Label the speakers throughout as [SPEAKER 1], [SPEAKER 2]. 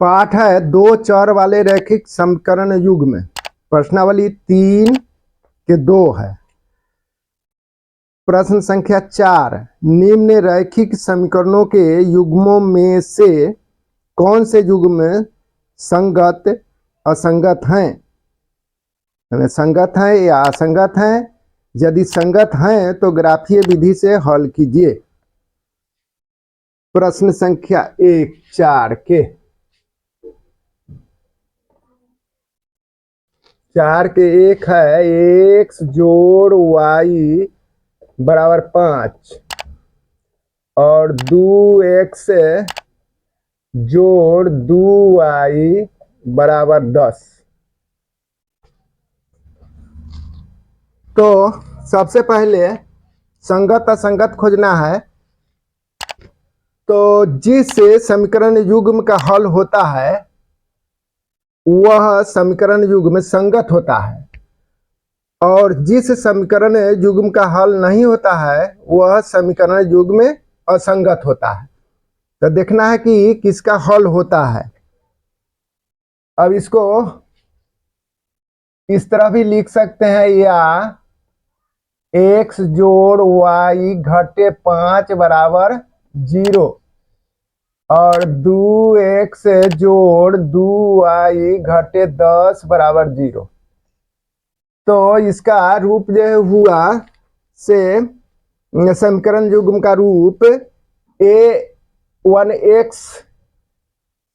[SPEAKER 1] पाठ है दो चर वाले रैखिक समीकरण युग्म। प्रश्नावली 3 के 2 है। प्रश्न संख्या 4, निम्न रैखिक समीकरणों के युग्मों में से कौन से युग्म संगत असंगत हैं? संगत हैं या असंगत हैं? यदि संगत हैं तो ग्राफीय विधि से हल कीजिए। प्रश्न संख्या 1 4 के 1 है x जोड़ y बराबर 5 और 2x जोड़ 2y बराबर 10। तो सबसे पहले संगत असंगत खोजना है। तो जिस समीकरण युग्म का हल होता है वह समीकरण युग्म संगत होता है और जिस समीकरण युग्म का हल नहीं होता है वह समीकरण युग्म असंगत होता है। तो देखना है कि किसका हल होता है। अब इसको इस तरह भी लिख सकते हैं, या x जोड़ y घटे 5 बराबर 0 और 2x जोड़ 2y घटे 10 बराबर 0। तो इसका रूप जो हुआ से समीकरण युग्म का रूप a1x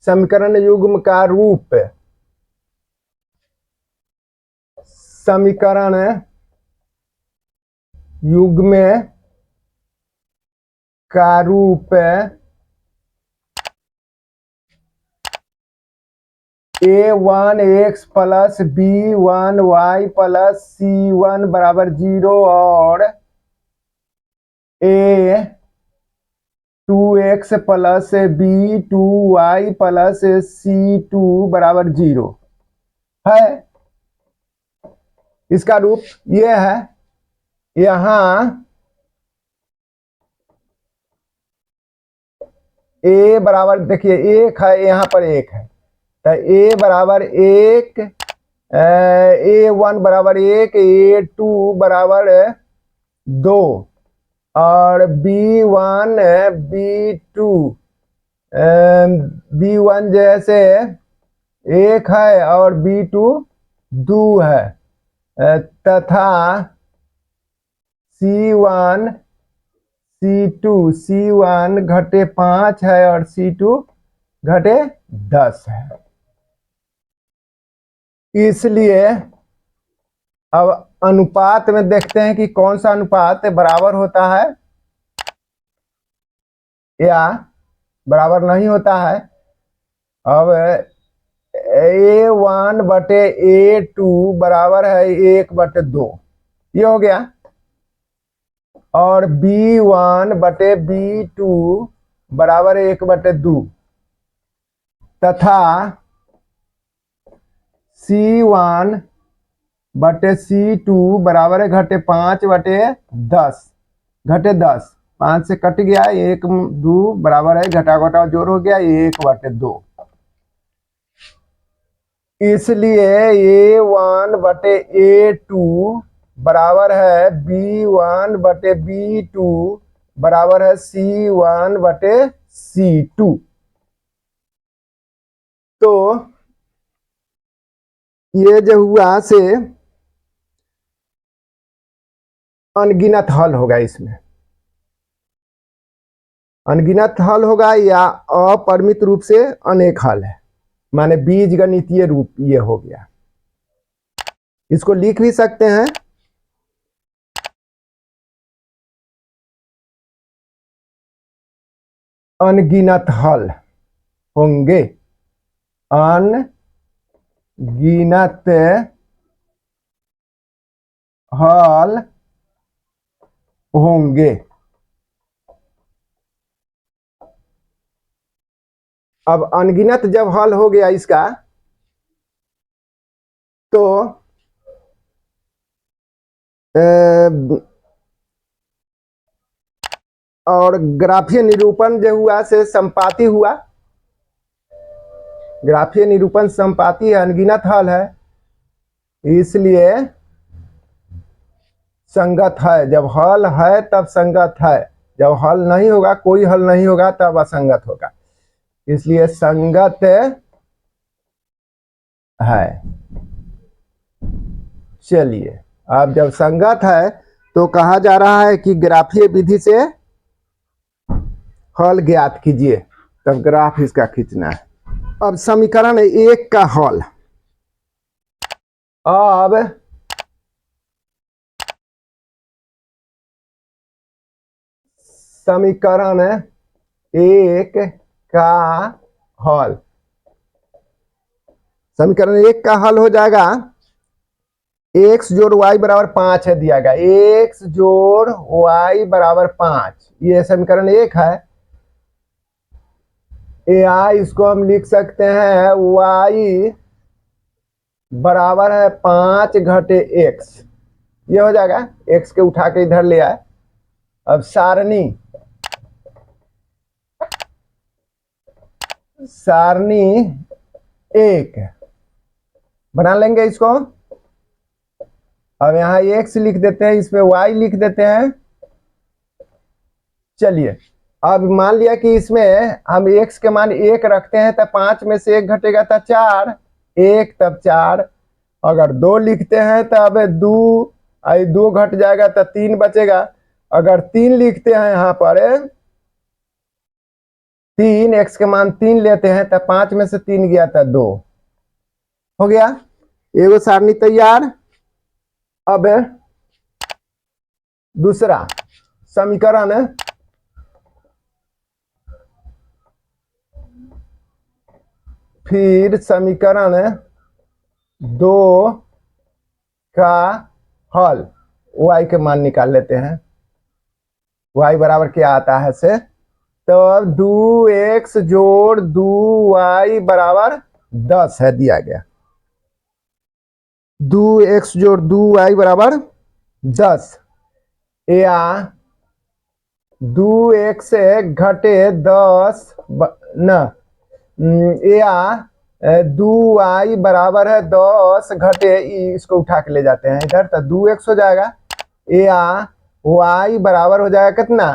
[SPEAKER 1] समीकरण युग्म का रूप समीकरण युग्म का रूप a1x plus b1y plus c1 बराबर 0 और a2x plus b2y plus c2 बराबर 0 है। इसका रूप ये है। यहाँ a बराबर देखिए 1 है, यहाँ पर 1 है तो a बराबर 1, a1 बराबर 1, a2 बराबर 2 और b1 b2 b1 जैसे 1 है और b2 2 है तथा c1 c1 घटे 5 है और c2 घटे 10 है। इसलिए अब अनुपात में देखते हैं कि कौन सा अनुपात बराबर होता है या बराबर नहीं होता है। अब a1 बटे a2 बराबर है 1 बटे 2, ये हो गया। और b1 बटे b2 बराबर 1 बटे 2 तथा c1 बटे c2 बराबर है घटे 5 बटे 10 घटे 10, 5 से कट गया 1 2 बराबर है घटा घटा जोड़ हो गया 1 बटे 2। इसलिए a1 बटे a2 बराबर है b1 बटे b2 बराबर है c1 बटे c2। तो ये जो हुआ से अनगिनत हल होगा, इसमें अनगिनत हल होगा या अपरिमित रूप से अनेक हल है, माने बीजगणितीय रूप ये हो गया। इसको लिख भी सकते हैं अनगिनत हल होंगे, अनगिनत हल होंगे। अब अनगिनत जब हल हो गया इसका तो और ग्राफीय निरूपण जो हुआ से संपाती हुआ। ग्राफीय निरूपण समपाती है, अनगिनत हल है, इसलिए संगत है। जब हल है तब संगत है, जब हल नहीं होगा, कोई हल नहीं होगा, तब असंगत होगा, इसलिए संगत है। चलिए, अब जब संगत है तो कहा जा रहा है कि ग्राफीय विधि से हल ज्ञात कीजिए, तब ग्राफ इसका खींचना है। अब समीकरण 1 का हल, अब समीकरण 1 का हल, समीकरण 1 का हल हो जाएगा x जोड़ y बराबर 5 है, दिया गया x जोड़ y बराबर 5, ये समीकरण 1 है। या इसको हम लिख सकते हैं y बराबर है 5 घटे x, ये हो जाएगा, x के उठा के इधर ले आए। अब सारणी एक बना लेंगे इसको। अब यहाँ x लिख देते हैं, इसमें y लिख देते हैं। चलिए, अब मान लिया कि इसमें हम x के मान 1 रखते हैं, तब 5 में से 1 घटेगा तब 4, 1 तब 4। अगर 2 लिखते हैं तब 2 घट जाएगा तब 3 बचेगा। अगर 3 लिखते हैं यहाँ पर 3, x के मान 3 लेते हैं तब 5 में से 3 गया तब 2 हो गया, एगो सारणी तैयार। अब दूसरा समीकरण, फिर समीकरण 2 का हल, y के मान निकाल लेते हैं। y बराबर क्या आता है से, तो 2x जोड़ 2y बराबर 10 है, दिया गया 2x जोड़ 2y बराबर 10, या 2x घटे 10 या 2y बराबर है 10 घटे, इसको उठा के ले जाते हैं इधर, तो 2x हो जाएगा, या y बराबर हो जाएगा कितना,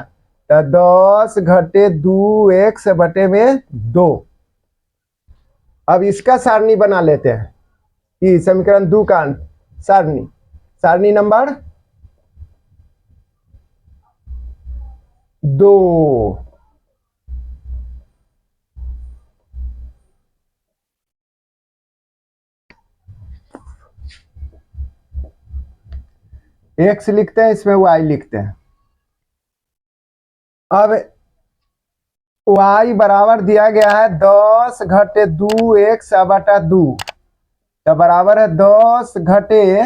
[SPEAKER 1] तो 10 घटे 2x बटे में 2। अब इसका सारणी बना लेते हैं, ये समीकरण 2 का सारणी नंबर 2। x लिखते हैं, इसमें y लिखते हैं। अब y बराबर दिया गया है 10 घटे 2x बटा 2, तो बराबर है 10 घटे,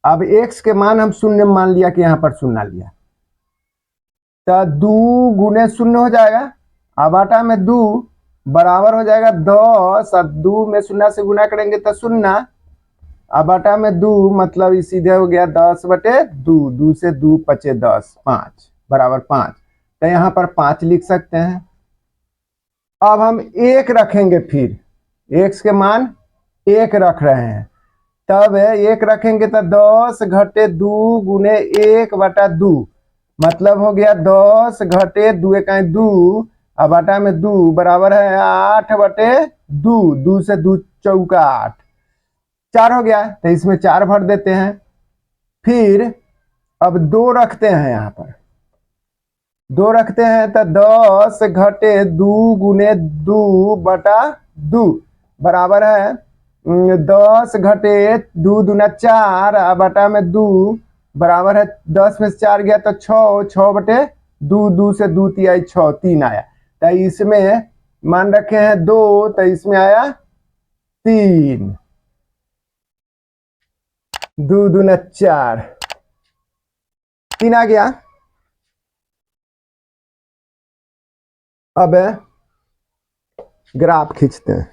[SPEAKER 1] अब x के मान हम शून्य मान लिया कि यहाँ पर शून्य लिया, तो 2 गुने शून्य हो जाएगा, अब बटा में 2 बराबर हो जाएगा 10, अब 2 में शून्य से गुना करेंगे तो शून्य, अब बटा में 2 मतलब ये सीधे हो गया 10 बटे 2, 2 से 2 पचे 10, 5 बराबर 5, तो यहाँ पर 5 लिख सकते हैं। अब हम 1 रखेंगे, फिर x के मान 1 रख रहे हैं, तब 1 रखेंगे तो 10 घटे 2 गुने 1 बटा 2, मतलब हो गया 10 घटे 2 1 2, अब बटा में 2 बराबर है 8 बटे 2, 2 से 2 चौका 8, 4 हो गया, तो इसमें 4 भर देते हैं। फिर अब 2 रखते हैं, यहाँ पर 2 रखते हैं तो 10 घटे 2 गुने 2 बटा 2 बराबर है 10 घटे 2 दूना 4, बटा में 2 बराबर है 10 में से 4 गया तो 6, 6 बटे 2, 2 से 2 तिहाई 6, 3 आया, तो इसमें मान रखे हैं 2, तो इसमें आया 3, 2 दूना 4, 3 आ गया। अब ग्राफ खींचते हैं,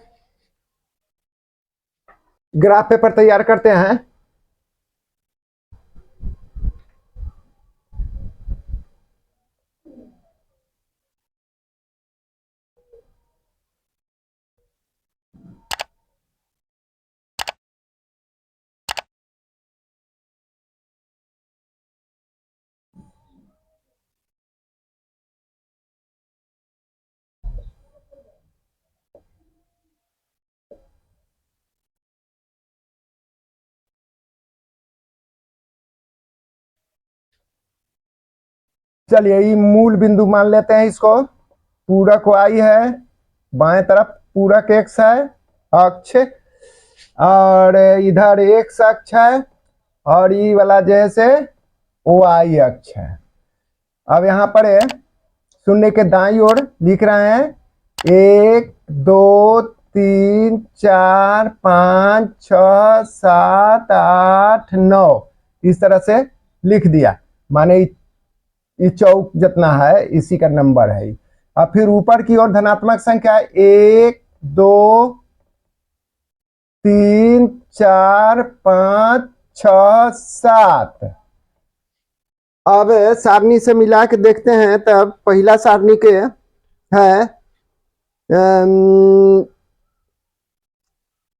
[SPEAKER 1] ग्राफ पेपर तैयार करते हैं। चलिए ये मूल बिंदु मान लेते हैं इसको। पूरक y है, बाएं तरफ पूरक x है अक्ष, और इधर x अक्ष है, और ये वाला जैसे y अक्ष है। अब यहाँ पर शून्य के दाईं ओर लिख रहे हैं 1 2 3 4 5 6 7 8 9, इस तरह से लिख दिया, माने ये चौक जितना है इसी का नंबर है। अब फिर ऊपर की ओर धनात्मक संख्या 1 2 3 4 5 6 7। अब सारणी से मिला के देखते हैं, तब पहला सारणी के है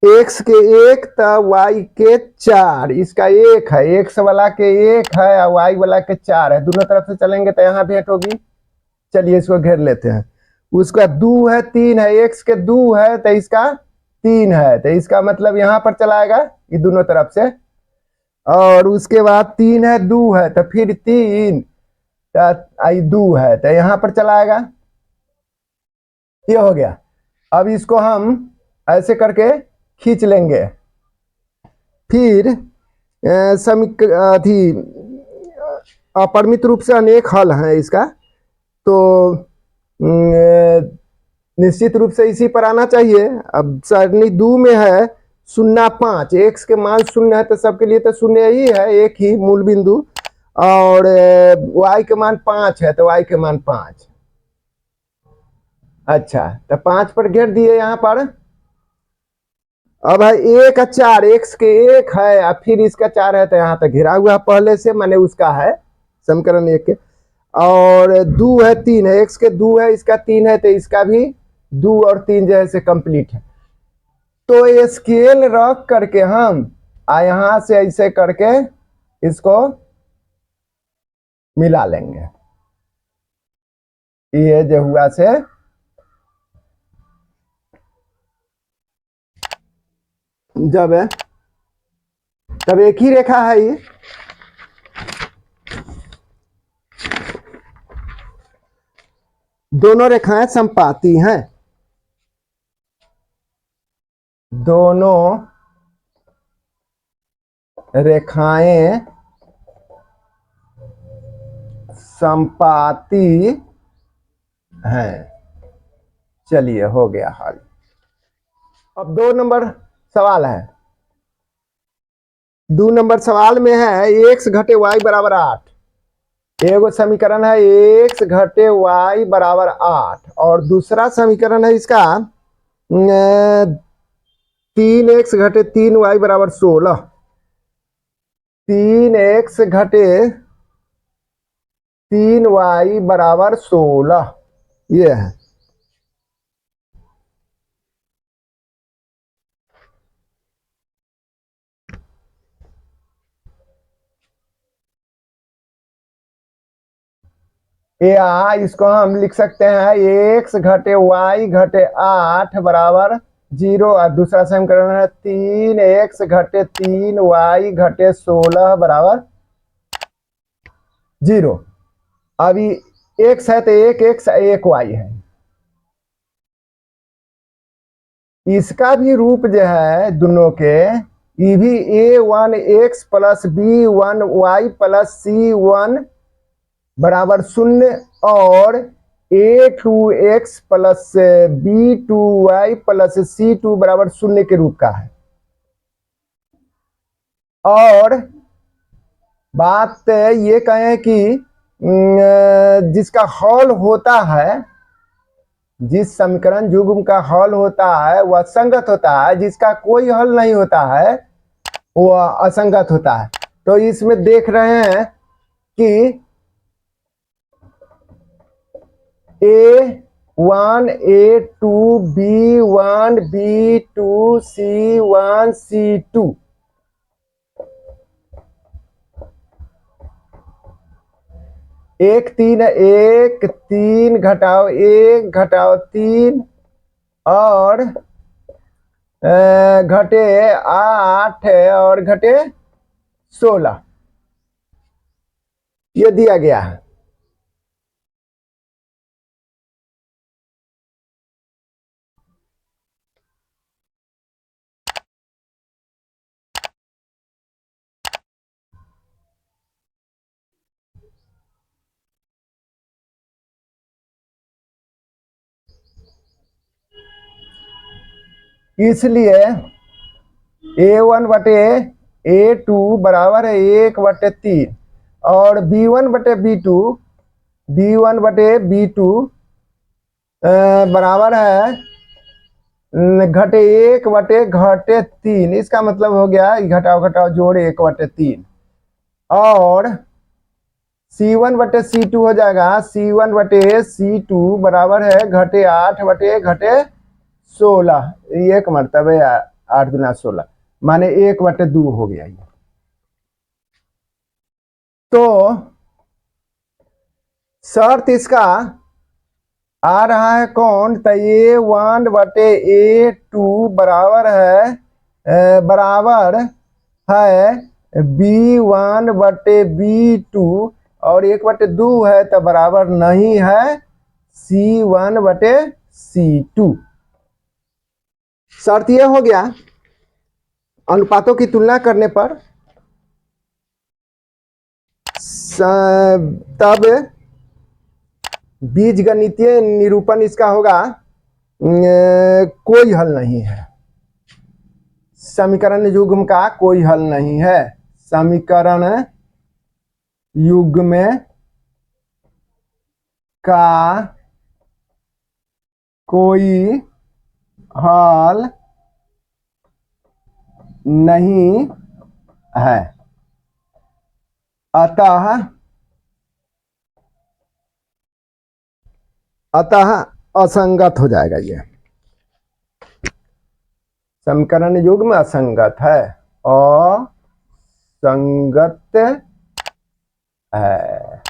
[SPEAKER 1] x के 1 तब y के 4, इसका 1 है, x वाला के 1 है और y वाला के 4 है, दोनों तरफ से चलेंगे तो यहाँ भेंट होगी। चलिए इसको घेर लेते हैं। उसका 2 है 3 है, x के 2 है तो इसका 3 है, तो इसका मतलब यहाँ पर चलाएगा ये दोनों तरफ से। और उसके बाद 3 है 2 है तो फिर 3 2 है तो यहाँ पर चलाएगा, ये हो गया। अब इसको हम ऐसे करके खींच लेंगे। फिर अपरिमित रूप से अनेक हल हैं इसका, तो निश्चित रूप से इसी पर आना चाहिए। अब सारणी 2 में है 0 5, x के मान 0 है तो सबके लिए तो 0 ही है, एक ही मूल बिंदु, और y के मान 5 है तो y के मान 5। अच्छा तो 5 पर घेर दिए यहाँ पर। अब है 1 और 4, x के 1 है और फिर इसका 4 है तो यहाँ तक घिरा हुआ पहले से, माने उसका है समीकरण 1 के। और 2 है 3 है, x के 2 है इसका 3 है तो इसका भी 2 और 3 जैसे कंप्लीट है। तो ये स्केल रख करके हम यहां से ऐसे करके इसको मिला लेंगे, ये जो हुआ से जब है तब एक ही रेखा है ये, दोनों रेखाएं संपाती हैं, दोनों रेखाएं संपाती हैं। चलिए हो गया हल। अब 2 नंबर सवाल है। 2 नंबर सवाल में है x घटे y बराबर 8। एगो समीकरण है x घटे y बराबर 8, और दूसरा समीकरण है इसका 3x घटे 3y बराबर 16। 3x घटे 3y बराबर 16, ये है। या इसको हम लिख सकते हैं x घटे y घटे 8 बराबर 0, और दूसरा समीकरण है 3x घटे 3y घटे 16 बराबर 0। अभी x है तो एक x एक y है, इसका भी रूप जो है दोनों के, ये भी a1x plus b1y plus c1 बराबर 0 और a2x plus b2y plus c2 बराबर 0 के रूप का है। और बात ये कहें कि जिसका हल होता है, जिस समीकरण युग्म का हल होता है वह संगत होता है, जिसका कोई हल नहीं होता है वह असंगत होता है। तो इसमें देख रहे हैं कि A1 A2 B1 B2 C1 C2, एक 3 घटाओ 1 घटाओ 3 और घटे 8 और घटे 16, ये दिया गया है। इसलिए A1 बटे A2 बराबर है 1/3 और B1 बटे B2 बराबर है घटे 1/3। इसका मतलब हो गया घटाओ घटाओ जोड़ 1/3 और C1/C2 हो जाएगा C1/C2 बराबर है घटे 8/16। एक मरतबे 8 गुना 16 माने 1/2 हो गया ये। तो शर्त इसका आ रहा है कौन, तो A1/A2 बराबर है B1/B2 और 1/2 है तो बराबर नहीं है C1/C2। शर्त यह हो गया अनुपातों की तुलना करने पर तब बीजगणितीय निरूपण इसका होगा कोई हल नहीं है। समीकरण युग्म का कोई हल नहीं है। समीकरण युग्म का कोई हल नहीं है, अतः असंगत हो जाएगा ये। समीकरण युग्म असंगत है, असंगत है।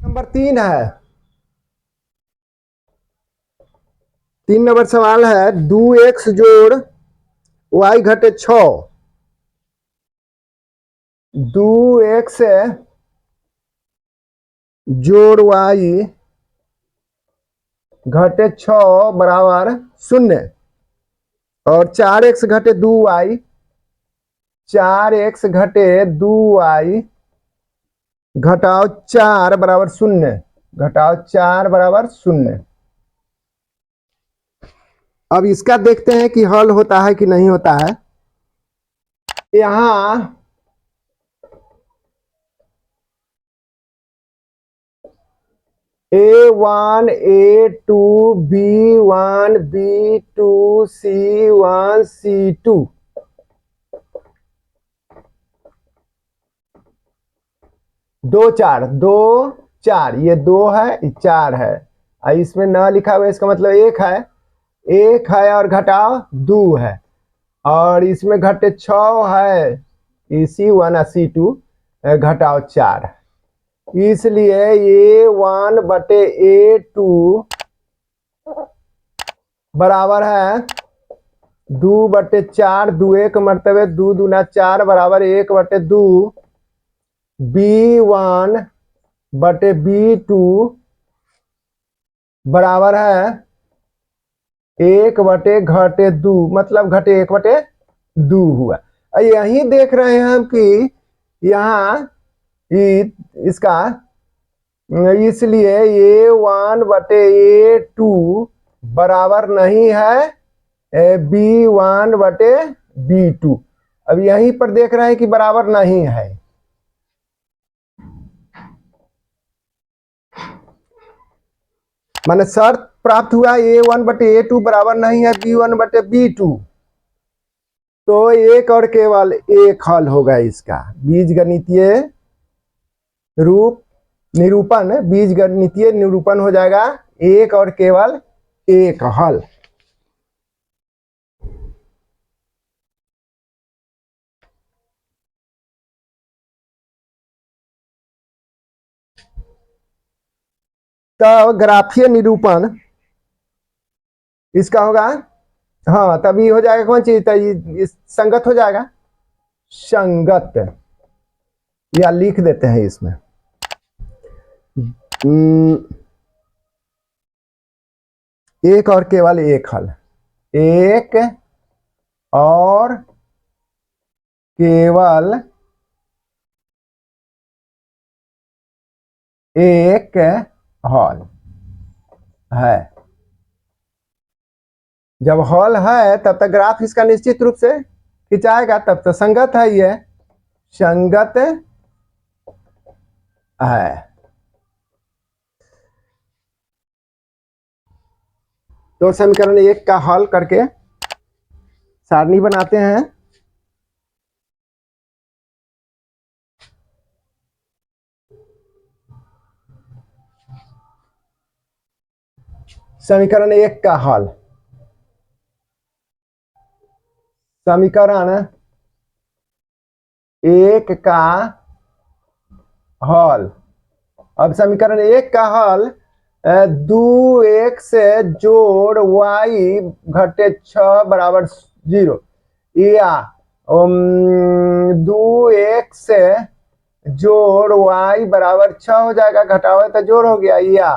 [SPEAKER 1] नंबर 3 है। 3 नंबर सवाल है 2x जोड़ y घटे 6। 2x जोड़ y घटे 6 बराबर 0 और 4x घटे 2y 4x घटे 2y घटाओ 4 बराबर 0 घटाओ 4 बराबर 0। अब इसका देखते हैं कि हल होता है कि नहीं होता है। यहां A1 A2 B1 B2 C1 C2 2 4 ये 2 है, 4 है। इसमें न लिखा हुआ इसका मतलब 1 है, 1 है और घटाओ 2 है और इसमें घटे 6 है, C1 और C2 घटाओ 4। इसलिए A1/A2 बराबर है 2/4 2 1 मरतबे 2 दूना 4 बराबर 1/2 B1/B2 बराबर है 1/2 मतलब घटे 1/2 हुआ। यही देख रहे हैं हम कि यहाँ इसका इसलिए A1/A2 बराबर नहीं है B1/B2। अब यहीं पर देख रहे हैं कि बराबर नहीं है। माने शर्त प्राप्त हुआ A1/A2 बराबर नहीं है B1/B2। तो एक और केवल एक हल होगा इसका। बीजगणितीय निरूपण हो जाएगा एक और केवल एक हल। तब ग्राफीय निरूपण इसका होगा, हाँ तभी हो जाएगा कौन चीज, संगत हो जाएगा। संगत या लिख देते हैं इसमें एक और केवल एक हल, एक और केवल एक हल है। जब हॉल है तब तक ग्राफ इसका निश्चित रूप से खिंचाएगा, तब तो संगत है, ये संगत है। तो समीकरण 1 का हल करके सारणी बनाते हैं। समीकरण 1 का हल, समीकरण 1 का हल। अब समीकरण 1 का हल 2x जोड़ y घटे 6 बराबर 0, या 2x जोड़ y बराबर 6 हो जाएगा, घटावे तो जोड़ हो गया, या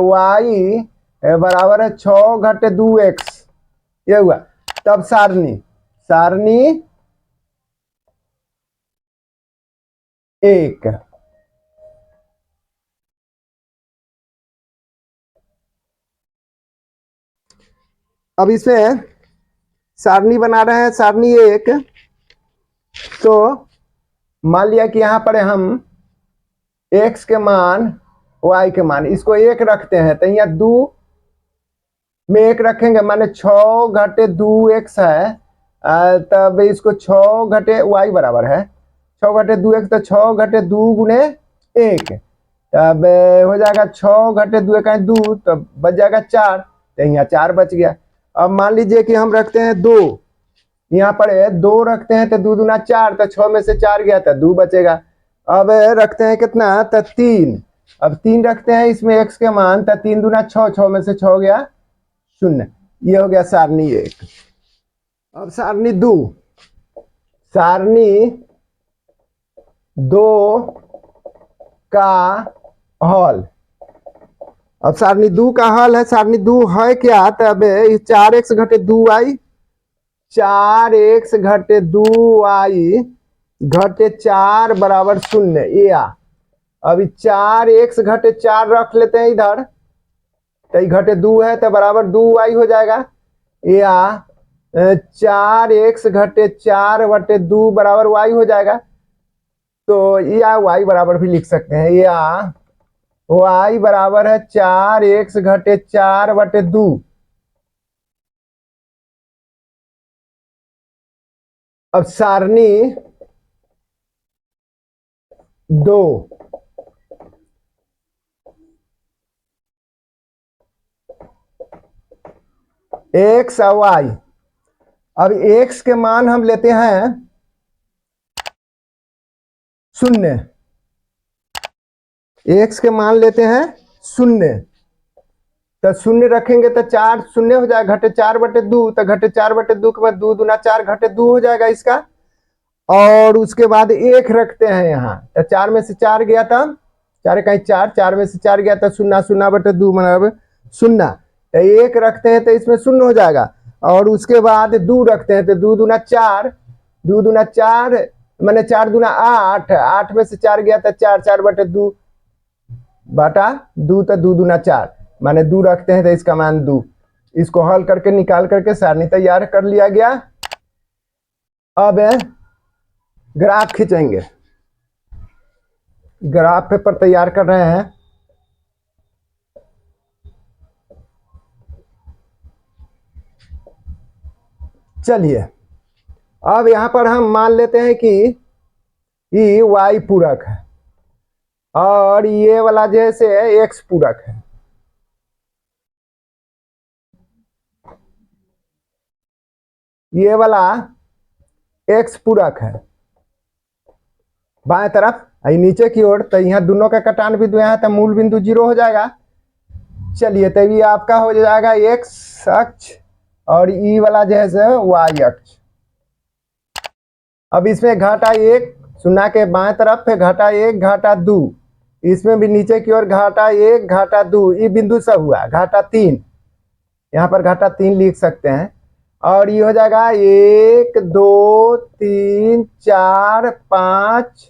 [SPEAKER 1] y बराबर है 6 घटे 2x, ये हुआ। तब सारणी, सारणी 1, अब इसमें सारणी बना रहे हैं, सारणी 1। तो मान लिया कि यहाँ पर हम x के मान y के मान इसको 1 रखते हैं, तो यहाँ 2 में 1 रखेंगे, माने 6 घटे 2x है, तब इसको 6 घटे y बराबर है 6 घटे 2x, तो 6 घटे 2 गुने 1, तब हो जाएगा 6 घटे 2 का 2, तब बच जाएगा 4, तो यहाँ 4 बच गया। अब मान लीजिए कि हम रखते हैं 2, यहाँ पर 2 रखते हैं, तो 2 दूना 4, तो 6 में से 4 गया तो 2 बचेगा। अब रखते हैं कितना, तो 3, अब 3 रखते हैं इसमें x के मान, तो 3 दूना 6, 6 में से 6 गया 0, ये हो गया सारणी 1। अब सारणी 2, सारणी 2 का हल। अब सारणी 2 का हल है, सारणी 2 है क्या, तब 4x घटे 2y, 4x घटे 2y घटे 4 बराबर 0, या अभी 4x घटे 4 रख लेते हैं इधर, तो घटे 2 है तो बराबर 2y हो जाएगा, या 4x घटे 4 बटे 2 बराबर y हो जाएगा। तो या y बराबर भी लिख सकते हैं, या y बराबर है 4x घटे 4 बटे 2। अब सारणी 2, x और y। अब x के मान हम लेते हैं 0, x के मान लेते हैं 0, तो 0 रखेंगे तो 4 0 हो जाएगा, घटे 4 बटे 2, तो घटे 4 बटे 2 के बाद 2 दूना 4 घटे 2 हो जाएगा इसका। और उसके बाद 1 रखते हैं यहाँ, तो 4 में से 4 गया था, 4 कहीं 4, 4 में से 4 गया था 0, 0 बटे 2 मतलब 0, तो 1 रखते हैं तो इसमें 0 हो जाएगा। और उसके बाद 2 रखते हैं, तो 2 दूना 4, 2 दूना 4 मैंने 4 दूना 8, 8 में से 4 गया था 4, 4 बटे 2 बटा 2, तो 2 दूना 4 माने 2 रखते हैं तो इसका मान 2। इसको हल करके निकाल करके सारणी तैयार कर लिया गया। अब ग्राफ खींचेंगे, ग्राफ पेपर तैयार कर रहे हैं। चलिए अब यहां पर हम मान लेते हैं कि ये y पूरक है और ये वाला जैसे x पूरक है। ये वाला x पूरक है बाएं तरफ, नीचे की ओर, तो यहाँ दोनों का कटान बिंदु यहाँ तो मूल बिंदु 0 हो जाएगा। चलिए तब ये आपका हो जाएगा x अक्ष और ई वाला जैसे y अक्ष। अब इसमें घाटा 1 0 के बाएं तरफ है, घाटा 1 घाटा 2, इसमें भी नीचे की ओर घाटा 1 घाटा 2, ये बिंदु सब हुआ घाटा 3, यहाँ पर घाटा 3 लिख सकते हैं। और ये हो जाएगा 1 2 3 4 5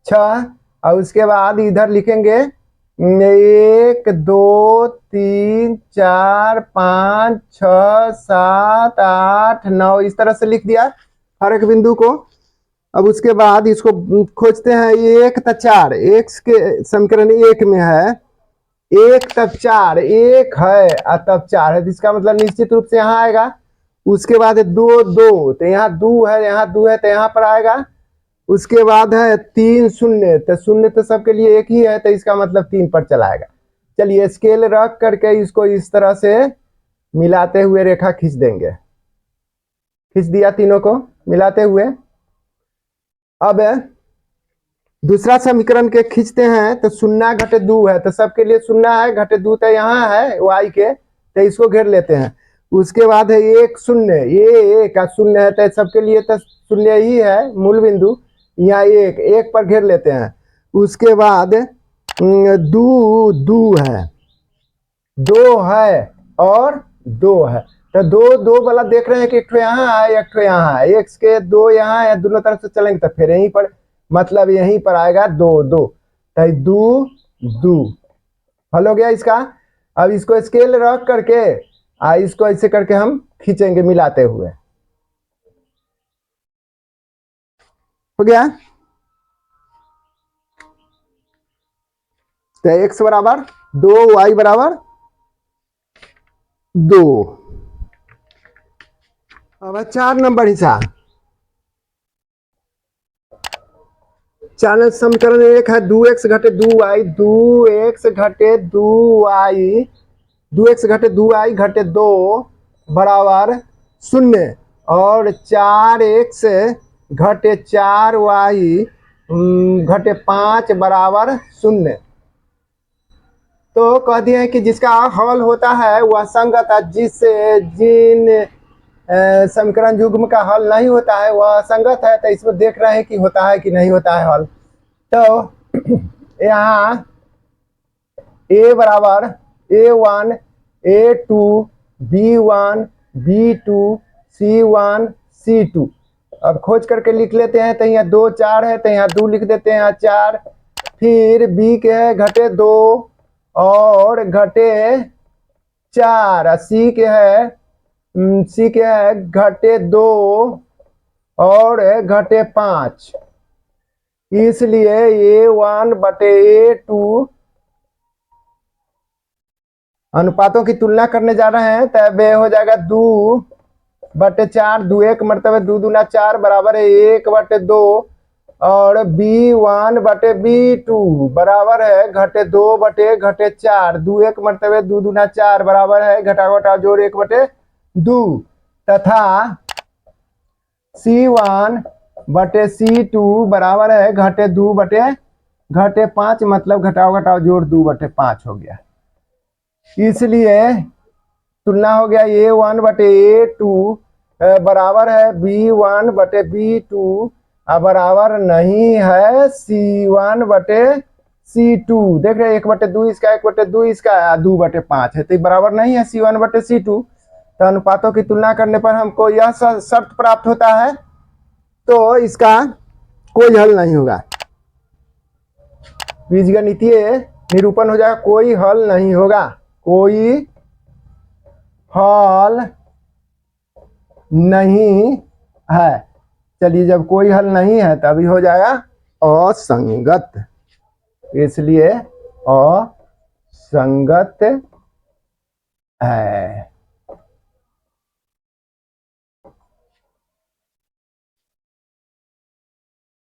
[SPEAKER 1] 6, और उसके बाद इधर लिखेंगे 1 2 3 4 5 6 7 8 9 इस तरह से लिख दिया हर एक बिंदु को। अब उसके बाद इसको खोजते हैं, एक तक चार, एक के समीकरण एक में है एक तब चार, एक है और तब चार है, इसका मतलब निश्चित रूप से यहाँ आएगा। उसके बाद है दो दो, तो यहाँ दो है, यहाँ दो है तो यहाँ पर आएगा। उसके बाद है 3 शून्य, तो शून्य तो सबके लिए एक ही है, तो इसका मतलब 3 पर चलाएगा। चलिए स्केल रख करके इसको इस तरह से मिलाते हुए रेखा खींच देंगे। खींच दिया तीनों को मिलाते हुए। अब दूसरा समीकरण के खींचते हैं, तो शून्य घटे दो है, तो सबके लिए शून्य है, घटे दो तो यहाँ है वाई के, तो इसको घेर लेते हैं। उसके बाद है एक शून्य, ये एक शून्य है, तो सबके लिए तो शून्य ही है मूल बिंदु, यहाँ एक, एक पर घेर लेते हैं। उसके बाद दो दो है, दो है और दो है, तो दो दो वाला देख रहे हैं कि एक ठो यहाँ है एक ठो यहाँ है, एक के दो यहाँ है, दोनों तरफ से चलेंगे तो फिर यहीं पर, मतलब यहीं पर आएगा दो दो, तो दो दो हल हो गया इसका। अब इसको स्केल रख करके इसको ऐसे करके हम खींचेंगे मिलाते हुए। हो गया, तो x बराबर 2 y बराबर 2। अब 4 नंबर हिसाब, 4 समीकरण एक है 2x घटे 2y, 2x घटे 2y, 2x घटे 2y घटे 2 बराबर 0 और 4x घटे 4y घटे 5 बराबर 0। तो कह दिए हैं कि जिसका हल होता है वह संगत है, जिन समीकरण युग्म का हल नहीं होता है वह असंगत है। तो इसमें देख रहे हैं कि होता है कि नहीं होता है हल। तो यहाँ a बराबर a1 a2 b1 b2 c1 c2। अब खोज करके लिख लेते हैं, तो यहाँ 2 4 है तो यहाँ 2 लिख देते हैं, यहाँ 4। फिर b के है घटे 2 और घटे 4, सी के है घटे 2 और घटे 5। इसलिए a1 बटे a2 अनुपातों की तुलना करने जा रहे हैं, तब हो जाएगा 2 बटे 4, 2 एक मरतबे 2 दूना 4 बराबर है 1 बटे 2 और b1 बटे b2 बराबर है घटे 2 बटे घटे 4, 2 एक मरतबे 2 दूना 4 बराबर है घटा घटा जोड़ 1 बटे 2 तथा c1 बटे c2 बराबर है घटे 2 बटे घटे 5, मतलब घटाओ घटाओ जोड़ 2 बटे 5 हो गया। इसलिए तुलना हो गया a1 बटे a2 बराबर है b1 बटे b2 बराबर नहीं है c1 बटे c2। देख रहे 1 बटे 2 इसका 1 बटे 2 इसका 2 बटे 5 है, तो बराबर नहीं है c1 बटे c2। तो अनुपातों की तुलना करने पर हमको यह शर्त प्राप्त होता है, तो इसका कोई हल नहीं होगा, बीजगणितीय निरूपण हो जाएगा, कोई हल नहीं होगा, कोई हल नहीं है। चलिए जब कोई हल नहीं है तभी हो जाएगा असंगत, इसलिए असंगत है।